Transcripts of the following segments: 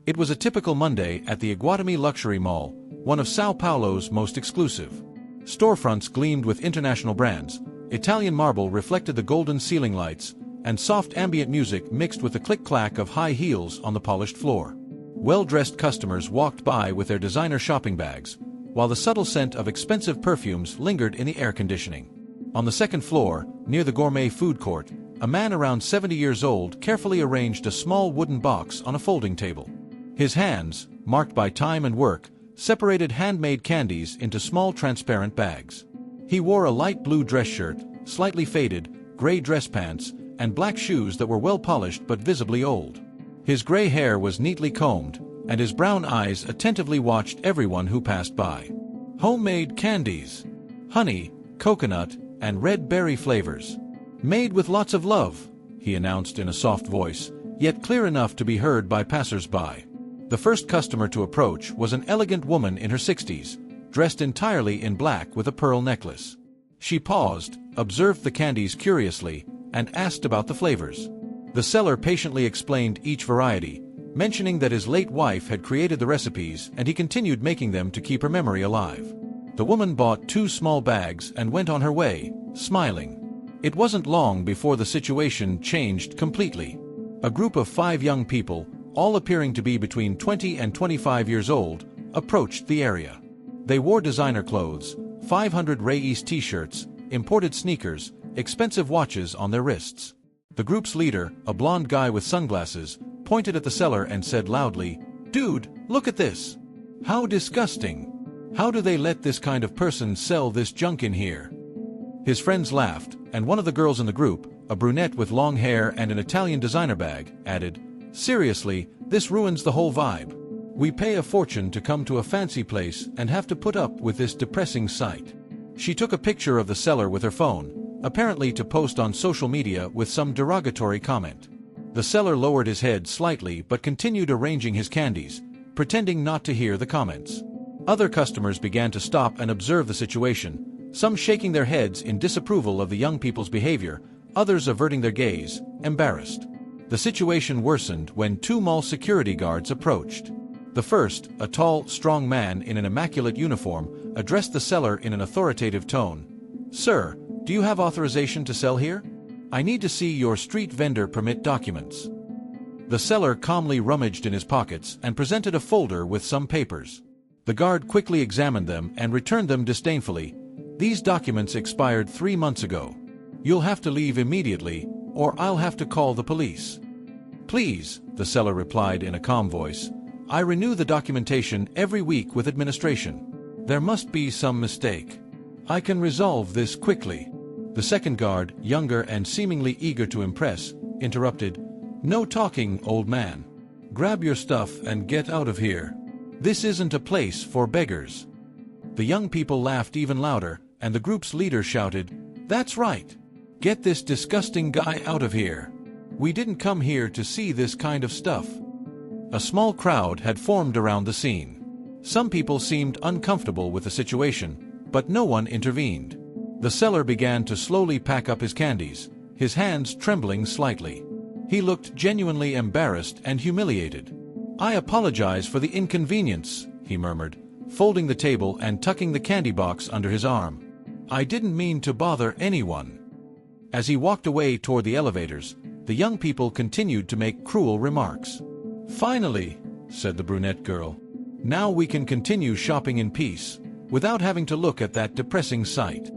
It was a typical Monday at the Iguatemi Luxury Mall, one of São Paulo's most exclusive. Storefronts gleamed with international brands, Italian marble reflected the golden ceiling lights, and soft ambient music mixed with the click-clack of high heels on the polished floor. Well-dressed customers walked by with their designer shopping bags, while the subtle scent of expensive perfumes lingered in the air conditioning. On the second floor, near the gourmet food court, a man around 70 years old carefully arranged a small wooden box on a folding table. His hands, marked by time and work, separated handmade candies into small transparent bags. He wore a light blue dress shirt, slightly faded, gray dress pants, and black shoes that were well polished but visibly old. His gray hair was neatly combed, and his brown eyes attentively watched everyone who passed by. Homemade candies. Honey, coconut, and red berry flavors. Made with lots of love, he announced in a soft voice, yet clear enough to be heard by passers-by. The first customer to approach was an elegant woman in her 60s, dressed entirely in black with a pearl necklace. She paused, observed the candies curiously, and asked about the flavors. The seller patiently explained each variety, mentioning that his late wife had created the recipes and he continued making them to keep her memory alive. The woman bought 2 small bags and went on her way, smiling. It wasn't long before the situation changed completely. A group of 5 young people, all appearing to be between 20 and 25 years old, approached the area. They wore designer clothes, 500 Reyes t-shirts, imported sneakers, expensive watches on their wrists. The group's leader, a blond guy with sunglasses, pointed at the seller and said loudly, "Dude, look at this! How disgusting! How do they let this kind of person sell this junk in here?" His friends laughed, and one of the girls in the group, a brunette with long hair and an Italian designer bag, added, "Seriously, this ruins the whole vibe. We pay a fortune to come to a fancy place and have to put up with this depressing sight." She took a picture of the seller with her phone, apparently to post on social media with some derogatory comment. The seller lowered his head slightly but continued arranging his candies, pretending not to hear the comments. Other customers began to stop and observe the situation, some shaking their heads in disapproval of the young people's behavior, others averting their gaze, embarrassed. The situation worsened when 2 mall security guards approached. The first, a tall, strong man in an immaculate uniform, addressed the seller in an authoritative tone. "Sir, do you have authorization to sell here? I need to see your street vendor permit documents." The seller calmly rummaged in his pockets and presented a folder with some papers. The guard quickly examined them and returned them disdainfully. "These documents expired 3 months ago. You'll have to leave immediately, or I'll have to call the police." "Please," the seller replied in a calm voice, "I renew the documentation every week with administration. There must be some mistake. I can resolve this quickly." The second guard, younger and seemingly eager to impress, interrupted, "No talking, old man. Grab your stuff and get out of here. This isn't a place for beggars." The young people laughed even louder, and the group's leader shouted, "That's right. Get this disgusting guy out of here. We didn't come here to see this kind of stuff." A small crowd had formed around the scene. Some people seemed uncomfortable with the situation, but no one intervened. The seller began to slowly pack up his candies, his hands trembling slightly. He looked genuinely embarrassed and humiliated. "I apologize for the inconvenience," he murmured, folding the table and tucking the candy box under his arm. "I didn't mean to bother anyone." As he walked away toward the elevators, the young people continued to make cruel remarks. "Finally," said the brunette girl, "now we can continue shopping in peace, without having to look at that depressing sight."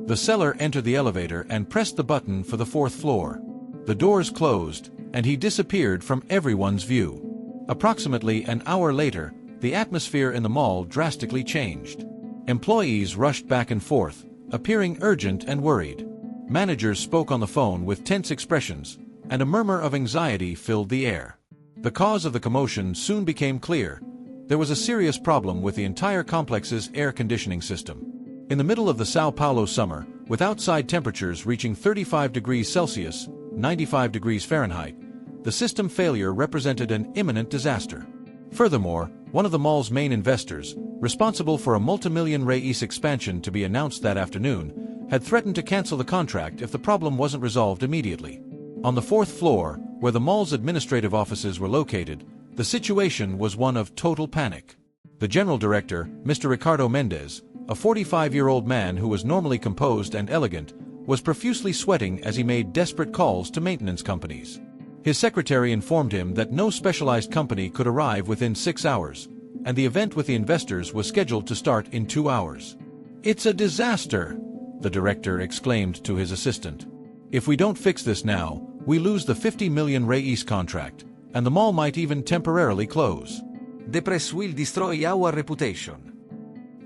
The seller entered the elevator and pressed the button for the 4th floor. The doors closed, and he disappeared from everyone's view. Approximately an hour later, the atmosphere in the mall drastically changed. Employees rushed back and forth, appearing urgent and worried. Managers spoke on the phone with tense expressions, and a murmur of anxiety filled the air. The cause of the commotion soon became clear. There was a serious problem with the entire complex's air conditioning system. In the middle of the São Paulo summer, with outside temperatures reaching 35 degrees Celsius, 95 degrees Fahrenheit, the system failure represented an imminent disaster. Furthermore, one of the mall's main investors, responsible for a multi-million Reyes expansion to be announced that afternoon, had threatened to cancel the contract if the problem wasn't resolved immediately. On the 4th floor, where the mall's administrative offices were located, The situation was one of total panic. The general director, Mr. Ricardo Mendez, a 45-year-old man who was normally composed and elegant, was profusely sweating as he made desperate calls to maintenance companies. His secretary informed him that no specialized company could arrive within 6 hours, and the event with the investors was scheduled to start in 2 hours. "It's a disaster," the director exclaimed to his assistant. "If we don't fix this now, we lose the 50 million reais contract, and the mall might even temporarily close. The press will destroy our reputation."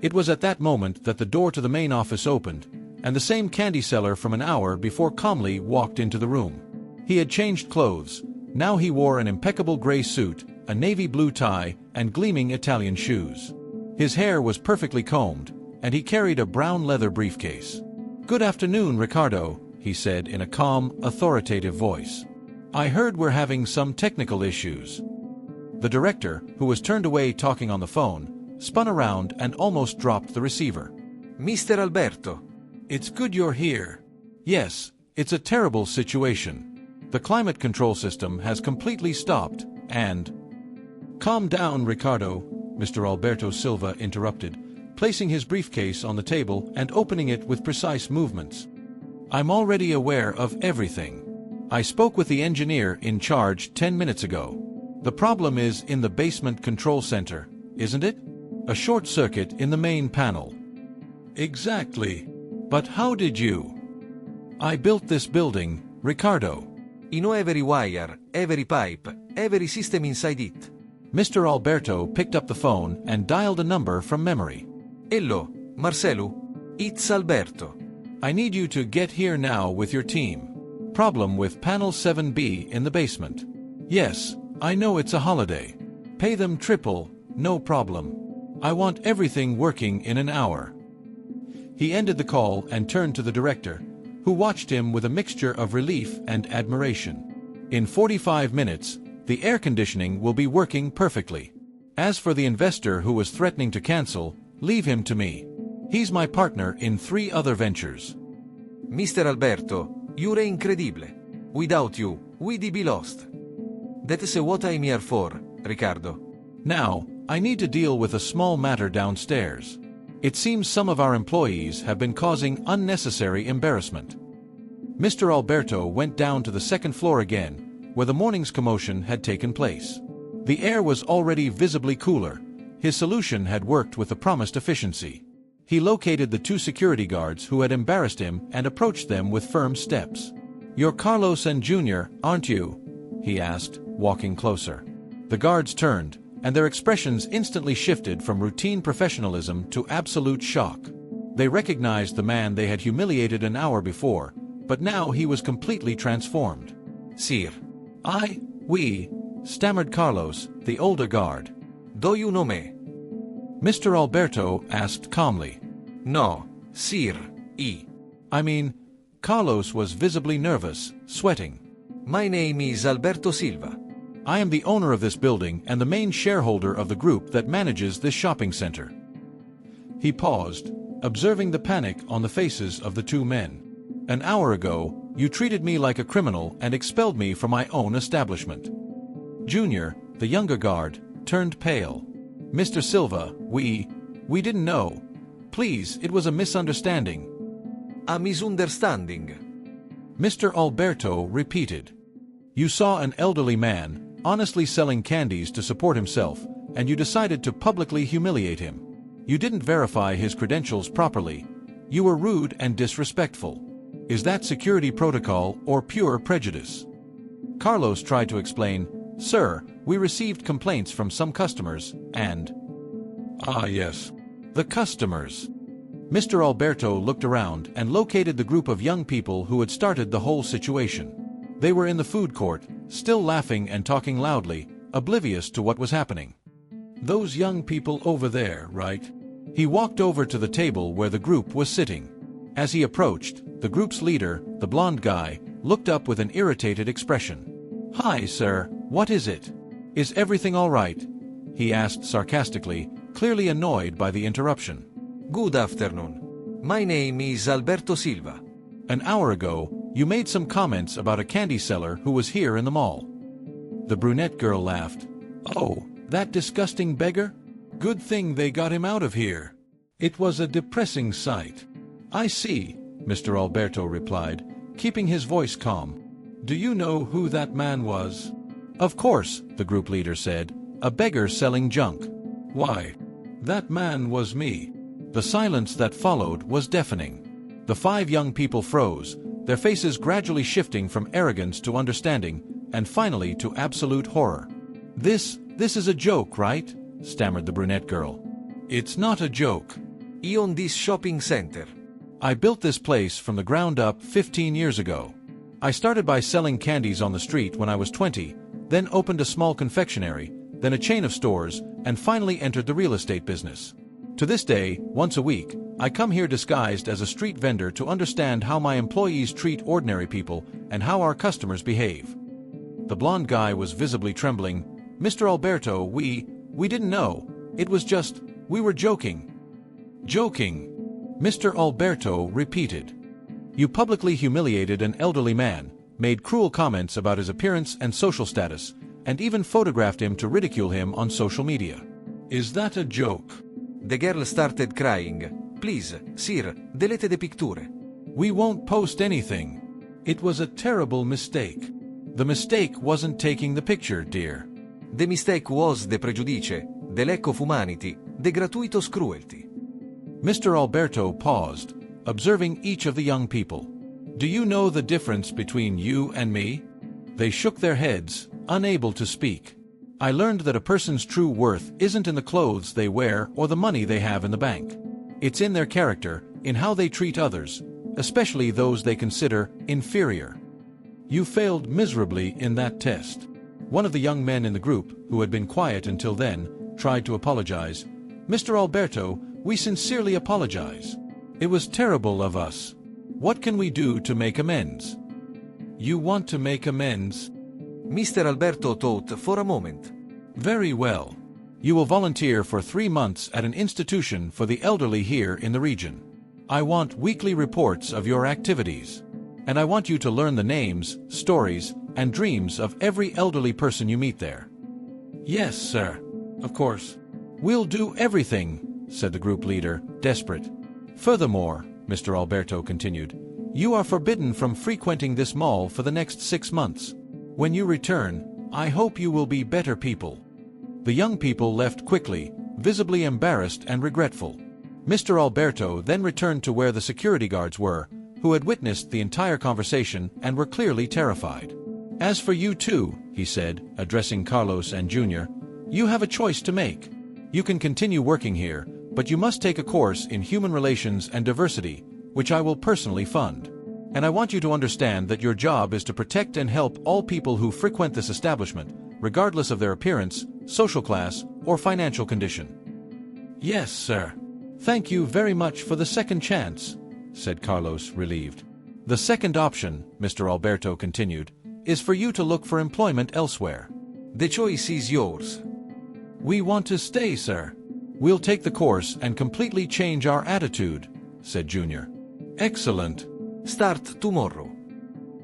It was at that moment that the door to the main office opened, and the same candy seller from an hour before calmly walked into the room. He had changed clothes. Now he wore an impeccable gray suit, a navy blue tie, and gleaming Italian shoes. His hair was perfectly combed, and he carried a brown leather briefcase. "Good afternoon, Ricardo," he said in a calm, authoritative voice. "I heard we're having some technical issues." The director, who was turned away talking on the phone, spun around and almost dropped the receiver. "Mr. Alberto." "It's good you're here." "Yes, it's a terrible situation. The climate control system has completely stopped, and—" "Calm down, Ricardo," Mr. Alberto Silva interrupted, placing his briefcase on the table and opening it with precise movements. "I'm already aware of everything. I spoke with the engineer in charge 10 minutes ago. The problem is in the basement control center, isn't it? A short circuit in the main panel." "Exactly. But how did you—" "I built this building, Ricardo. I know every wire, every pipe, every system inside it." Mr. Alberto picked up the phone and dialed a number from memory. "Hello, Marcelo. It's Alberto." "I need you to get here now with your team. Problem with panel 7B in the basement." "Yes, I know it's a holiday. Pay them triple, no problem. I want everything working in an hour." He ended the call and turned to the director, who watched him with a mixture of relief and admiration. "In 45 minutes, the air conditioning will be working perfectly. As for the investor who was threatening to cancel, leave him to me. He's my partner in 3 other ventures." "Mr. Alberto, you're incredible. Without you, we'd be lost." "That's what I'm here for, Ricardo." "Now, I need to deal with a small matter downstairs. It seems some of our employees have been causing unnecessary embarrassment." Mr. Alberto went down to the second floor again, where the morning's commotion had taken place. The air was already visibly cooler. His solution had worked with the promised efficiency. He located the 2 security guards who had embarrassed him and approached them with firm steps. "You're Carlos and Junior, aren't you?" he asked, walking closer. The guards turned, and their expressions instantly shifted from routine professionalism to absolute shock. They recognized the man they had humiliated an hour before, but now he was completely transformed. "Sir." We," stammered Carlos, the older guard. "Do you know me?" Mr. Alberto asked calmly. "No, sir, I mean, Carlos was visibly nervous, sweating. My name is Alberto Silva. I am the owner of this building and the main shareholder of the group that manages this shopping center." He paused, observing the panic on the faces of the 2 men. "An hour ago, you treated me like a criminal and expelled me from my own establishment." Junior, the younger guard, turned pale. "Mr. Silva, we didn't know. Please, it was a misunderstanding." "A misunderstanding." Mr. Alberto repeated. "You saw an elderly man, honestly selling candies to support himself, and you decided to publicly humiliate him. You didn't verify his credentials properly. You were rude and disrespectful. Is that security protocol or pure prejudice?" Carlos tried to explain, "Sir, we received complaints from some customers, and—" "Ah, yes. The customers." Mr. Alberto looked around and located the group of young people who had started the whole situation. They were in the food court, still laughing and talking loudly, oblivious to what was happening. "Those young people over there, right?" He walked over to the table where the group was sitting. As he approached, the group's leader, the blonde guy, looked up with an irritated expression. "Hi, sir, what is it? Is everything all right?" he asked sarcastically, clearly annoyed by the interruption. "Good afternoon. My name is Alberto Silva." "An hour ago, you made some comments about a candy seller who was here in the mall." The brunette girl laughed. Oh, that disgusting beggar? Good thing they got him out of here. It was a depressing sight. I see, Mr. Alberto replied, keeping his voice calm. Do you know who that man was? Of course, the group leader said, a beggar selling junk. Why, that man was me. The silence that followed was deafening. The 5 young people froze, their faces gradually shifting from arrogance to understanding, and finally to absolute horror. This is a joke, right? Stammered the brunette girl. It's not a joke. I own this shopping center. I built this place from the ground up 15 years ago. I started by selling candies on the street when I was 20, then opened a small confectionery, then a chain of stores, and finally entered the real estate business. To this day, once a week, I come here disguised as a street vendor to understand how my employees treat ordinary people and how our customers behave. The blonde guy was visibly trembling. Mr. Alberto, we didn't know. It was just, we were joking. Joking, Mr. Alberto repeated. You publicly humiliated an elderly man, made cruel comments about his appearance and social status, and even photographed him to ridicule him on social media. Is that a joke? The girl started crying. Please, sir, delete the picture. We won't post anything. It was a terrible mistake. The mistake wasn't taking the picture, dear. The mistake was the prejudice, the lack of humanity, the gratuitous cruelty. Mr. Alberto paused, observing each of the young people. Do you know the difference between you and me? They shook their heads, unable to speak. I learned that a person's true worth isn't in the clothes they wear or the money they have in the bank. It's in their character, in how they treat others, especially those they consider inferior. You failed miserably in that test. One of the young men in the group, who had been quiet until then, tried to apologize. Mr. Alberto, we sincerely apologize. It was terrible of us. What can we do to make amends? You want to make amends? Mr. Alberto thought for a moment. Very well. You will volunteer for 3 months at an institution for the elderly here in the region. I want weekly reports of your activities. And I want you to learn the names, stories, and dreams of every elderly person you meet there. Yes, sir. Of course. We'll do everything, said the group leader, desperate. Furthermore, Mr. Alberto continued, you are forbidden from frequenting this mall for the next 6 months. When you return, I hope you will be better people. The young people left quickly, visibly embarrassed and regretful. Mr. Alberto then returned to where the security guards were, who had witnessed the entire conversation and were clearly terrified. As for you two, he said, addressing Carlos and Junior, you have a choice to make. You can continue working here, but you must take a course in human relations and diversity, which I will personally fund. And I want you to understand that your job is to protect and help all people who frequent this establishment, regardless of their appearance, social class, or financial condition. Yes, sir. Thank you very much for the second chance, said Carlos, relieved. The second option, Mr. Alberto continued, is for you to look for employment elsewhere. The choice is yours. We want to stay, sir. We'll take the course and completely change our attitude, said Junior. Excellent. Start tomorrow.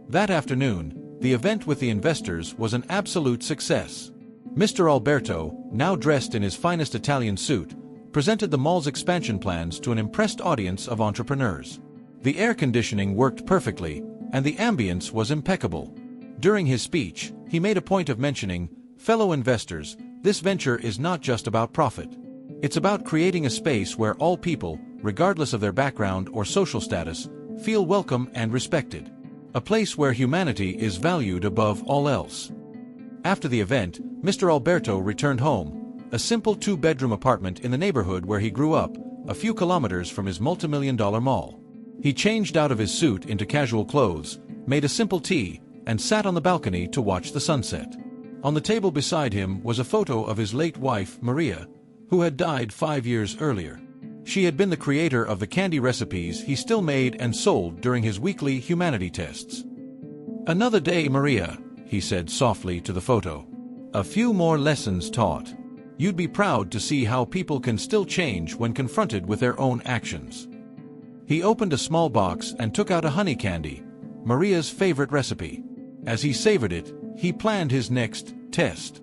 That afternoon, the event with the investors was an absolute success. Mr. Alberto, now dressed in his finest Italian suit, presented the mall's expansion plans to an impressed audience of entrepreneurs. The air conditioning worked perfectly, and the ambience was impeccable. During his speech, he made a point of mentioning, fellow investors, this venture is not just about profit. It's about creating a space where all people, regardless of their background or social status, feel welcome and respected. A place where humanity is valued above all else. After the event, Mr. Alberto returned home, a simple 2-bedroom apartment in the neighborhood where he grew up, a few kilometers from his multimillion-dollar mall. He changed out of his suit into casual clothes, made a simple tea, and sat on the balcony to watch the sunset. On the table beside him was a photo of his late wife, Maria, who had died 5 years earlier. She had been the creator of the candy recipes he still made and sold during his weekly humanity tests. Another day, Maria, he said softly to the photo. A few more lessons taught. You'd be proud to see how people can still change when confronted with their own actions. He opened a small box and took out a honey candy, Maria's favorite recipe. As he savored it, he planned his next test.